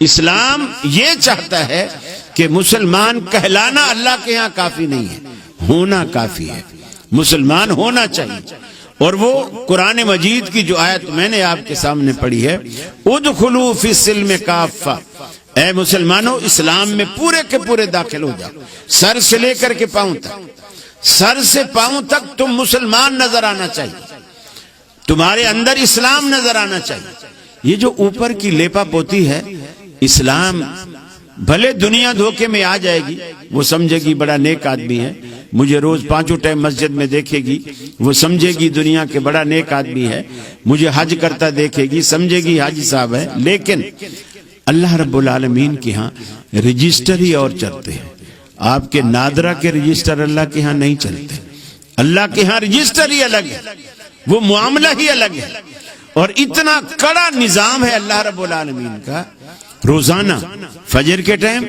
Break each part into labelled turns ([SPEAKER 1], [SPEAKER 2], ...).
[SPEAKER 1] اسلام یہ چاہتا ہے کہ مسلمان کہلانا اللہ کے ہاں کافی نہیں ہے، ہونا کافی ہے، مسلمان ہونا چاہیے۔ اور وہ قرآن مجید کی جو آیت میں نے آپ کے سامنے پڑھی ہے، ادخلوا فی السلم کافہ، اے مسلمانوں اسلام میں پورے کے پورے داخل ہو جاؤ، سر سے لے کر کے پاؤں تک، سر سے پاؤں تک تم مسلمان نظر آنا چاہیے، تمہارے اندر اسلام نظر آنا چاہیے۔ یہ جو اوپر کی لیپا پوتی ہے، اسلام بھلے دنیا دھوکے میں آ جائے گی، وہ سمجھے گی بڑا نیک آدمی ہے، مجھے روز 5 ٹائم مسجد میں دیکھے گی، وہ سمجھے گی دنیا کے بڑا نیک آدمی ہے، مجھے حج کرتا دیکھے گی، سمجھے گی حاجی صاحب ہے، لیکن اللہ رب العالمین کے ہاں رجسٹر ہی اور چلتے ہیں۔ آپ کے نادرہ کے رجسٹر اللہ کے ہاں نہیں چلتے، اللہ کے ہاں رجسٹر ہی الگ ہے، وہ معاملہ ہی الگ ہے، اور اتنا کڑا نظام ہے اللہ رب العالمین کا۔ روزانہ فجر کے ٹائم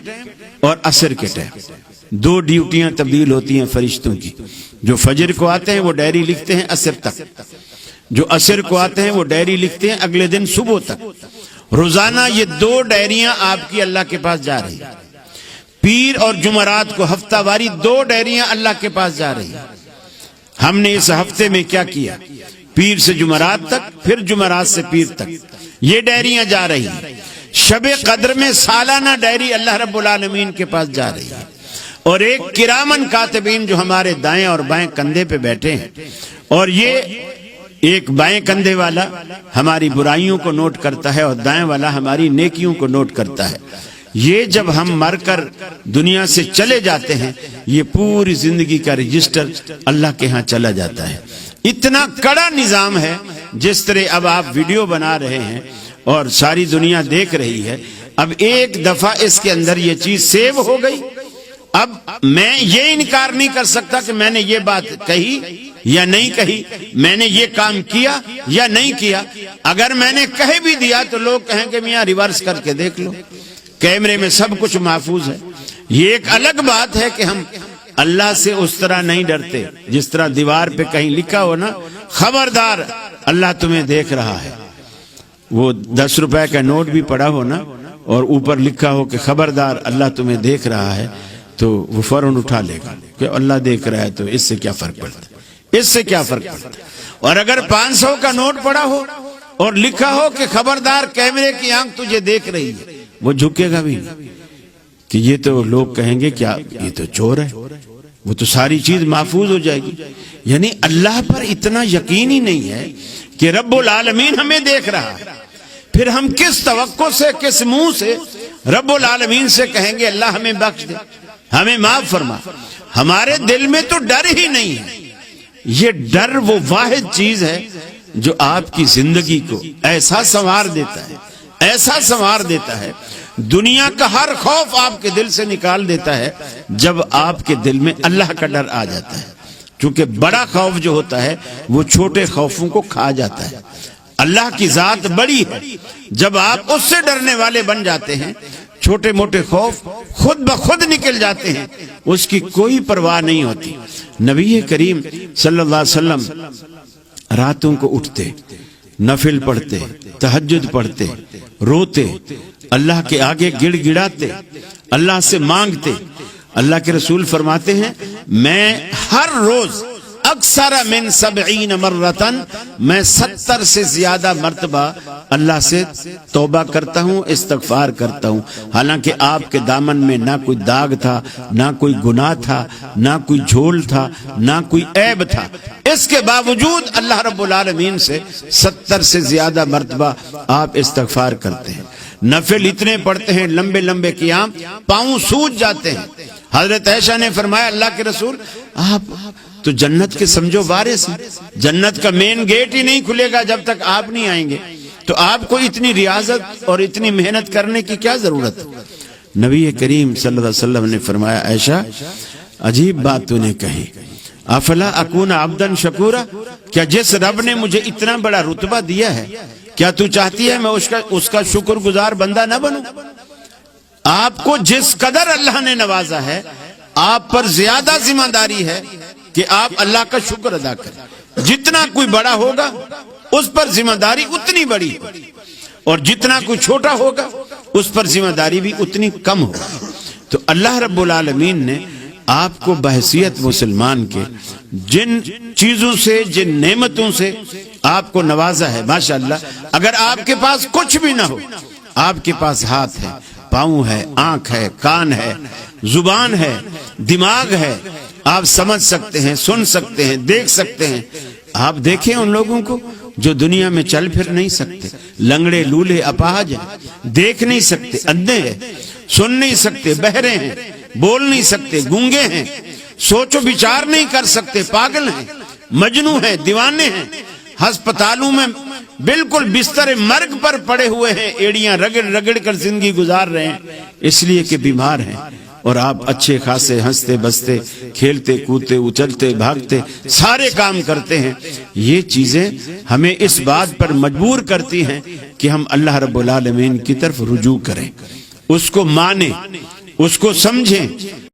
[SPEAKER 1] اور عصر کے ٹائم 2 ڈیوٹیاں تبدیل ہوتی ہیں فرشتوں کی، جو فجر کو آتے ہیں وہ ڈائری لکھتے ہیں عصر تک، جو عصر کو آتے ہیں وہ ڈائری لکھتے ہیں اگلے دن صبح تک۔ روزانہ یہ 2 ڈائریاں آپ کی اللہ کے پاس جا رہی ہیں، پیر اور جمعرات کو ہفتہ واری 2 ڈائریاں اللہ کے پاس جا رہی ہیں۔ ہم نے اس ہفتے میں کیا کیا؟ پیر سے جمعرات تک، پھر جمعرات سے پیر تک یہ ڈائریاں جا رہی ہیں۔ شب قدر میں سالانہ ڈائری اللہ رب العالمین کے پاس جا رہی ہے، اور ایک کرامن کاتبین جو ہمارے دائیں اور بائیں کندھے پہ بیٹھے ہیں، اور یہ ایک بائیں کندھے والا ہماری برائیوں کو نوٹ کرتا ہے اور دائیں والا ہماری نیکیوں کو نوٹ کرتا ہے۔ یہ جب ہم مر کر دنیا سے چلے جاتے ہیں، یہ پوری زندگی کا رجسٹر اللہ کے ہاں چلا جاتا ہے۔ اتنا کڑا نظام ہے، جس طرح اب آپ ویڈیو بنا رہے ہیں اور ساری دنیا دیکھ رہی ہے، اب ایک دفعہ اس کے اندر یہ چیز سیو ہو گئی۔ اب میں یہ انکار نہیں کر سکتا کہ میں نے یہ بات کہی یا نہیں کہی، میں نے یہ کام کیا یا نہیں کیا۔ اگر میں نے کہہ بھی دیا تو لوگ کہیں کہ میاں ریورس کر کے دیکھ لو، کیمرے میں سب کچھ محفوظ ہے۔ یہ ایک الگ بات ہے کہ ہم اللہ سے اس طرح نہیں ڈرتے، جس طرح دیوار پہ کہیں لکھا ہو نا، خبردار اللہ تمہیں دیکھ رہا ہے۔ وہ 10 روپے کا نوٹ بھی پڑا ہو نا، اور اوپر لکھا ہو کہ خبردار اللہ تمہیں دیکھ رہا ہے، تو وہ فوراً اٹھا لے گا کہ اللہ دیکھ رہا ہے، تو اس سے کیا فرق پڑتا ہے، اس سے کیا فرق پڑتا ہے۔ اور اگر 500 کا نوٹ پڑا ہو اور لکھا ہو کہ خبردار کیمرے کی آنکھ تجھے دیکھ رہی ہے، وہ جھکے گا بھی نہیں، کہ یہ تو لوگ کہیں گے کیا یہ تو چور ہے، وہ تو ساری چیز محفوظ ہو جائے گی۔ یعنی اللہ پر اتنا یقین ہی نہیں ہے کہ رب العالمین ہمیں دیکھ رہا ہے، پھر ہم کس توقع سے، کس منہ سے رب العالمین سے کہیں گے اللہ ہمیں بخش دے، ہمیں معاف فرما۔ ہمارے دل میں تو ڈر ہی نہیں ہے۔ یہ ڈر وہ واحد چیز ہے جو آپ کی زندگی کو ایسا سنوار دیتا ہے، ایسا سنوار دیتا ہے، دنیا کا ہر خوف آپ کے دل سے نکال دیتا ہے جب آپ کے دل میں اللہ کا ڈر آ جاتا ہے۔ کیونکہ بڑا خوف جو ہوتا ہے وہ چھوٹے خوفوں کو کھا جاتا ہے۔ اللہ کی ذات بڑی ہے، جب آپ اس سے ڈرنے والے بن جاتے ہیں، چھوٹے موٹے خوف خود بخود نکل جاتے ہیں، اس کی کوئی پرواہ نہیں ہوتی۔ نبی کریم صلی اللہ علیہ وسلم راتوں کو اٹھتے، نفل پڑھتے، تہجد پڑھتے، روتے، اللہ کے آگے گڑ گڑاتے، اللہ سے مانگتے۔ اللہ کے رسول فرماتے ہیں میں ہر روز اکثر من 70 مرتن، میں 70 سے زیادہ مرتبہ اللہ سے توبہ کرتا ہوں، استغفار کرتا ہوں، حالانکہ آپ کے دامن میں نہ کوئی داغ تھا، نہ کوئی گناہ تھا، نہ کوئی جھول تھا، نہ کوئی عیب تھا۔ اس کے باوجود اللہ رب العالمین سے 70 سے زیادہ مرتبہ آپ استغفار کرتے ہیں۔ نفل اتنے پڑھتے ہیں، لمبے لمبے قیام، پاؤں سوج جاتے ہیں۔ حضرت عائشہ نے فرمایا اللہ کے رسول آپ تو جنت کے سمجھو وارث ہیں، جنت کا مین گیٹ ہی نہیں کھلے گا جب تک آپ نہیں آئیں گے، تو آپ کو اتنی ریاضت اور اتنی محنت کرنے کی کیا ضرورت ہے؟ نبی کریم صلی اللہ علیہ وسلم نے فرمایا عائشہ عجیب بات تو نے کہی، افلا اکون عبدا شکورا، کیا جس رب نے مجھے اتنا بڑا رتبہ دیا ہے، کیا تو چاہتی ہے میں اس کا شکر گزار بندہ نہ بنوں؟ آپ کو جس قدر اللہ نے نوازا ہے، آپ پر زیادہ ذمہ داری ہے کہ آپ اللہ کا شکر ادا کریں۔ جتنا کوئی بڑا ہوگا اس پر ذمہ داری اتنی بڑی ہوگی، اور جتنا کوئی چھوٹا ہوگا اس پر ذمہ داری بھی اتنی کم ہو. تو اللہ رب العالمین نے آپ کو بحیثیت مسلمان کے جن چیزوں سے، جن نعمتوں سے آپ کو نوازا ہے، ماشاءاللہ. اگر آپ کے پاس کچھ بھی نہ ہو، آپ کے پاس ہاتھ ہے، پاؤں ہے، آنکھ ہے، کان ہے، زبان ہے، دماغ ہے، آپ سمجھ سکتے ہیں، سن سکتے ہیں، دیکھ سکتے ہیں. آپ دیکھیں ان لوگوں کو جو دنیا میں چل پھر نہیں سکتے، لنگڑے، لولے، اپاہج ہیں، دیکھ نہیں سکتے، اندھے ہیں، سن نہیں سکتے، بہرے ہیں، بول نہیں سکتے، گونگے ہیں، سوچ و بچار نہیں کر سکتے، پاگل ہیں، مجنوں ہیں، دیوانے ہیں، ہسپتالوں میں بالکل بستر مرگ پر پڑے ہوئے ہیں، ایڑیاں رگڑ رگڑ کر زندگی گزار رہے ہیں اس لیے کہ بیمار ہیں. اور آپ اچھے خاصے ہنستے بستے، کھیلتے کودتے، اچلتے بھاگتے، سارے کام کرتے ہیں. یہ چیزیں ہمیں اس بات پر مجبور کرتی ہیں کہ ہم اللہ رب العالمین کی طرف رجوع کریں، اس کو مانیں، اس کو سمجھیں.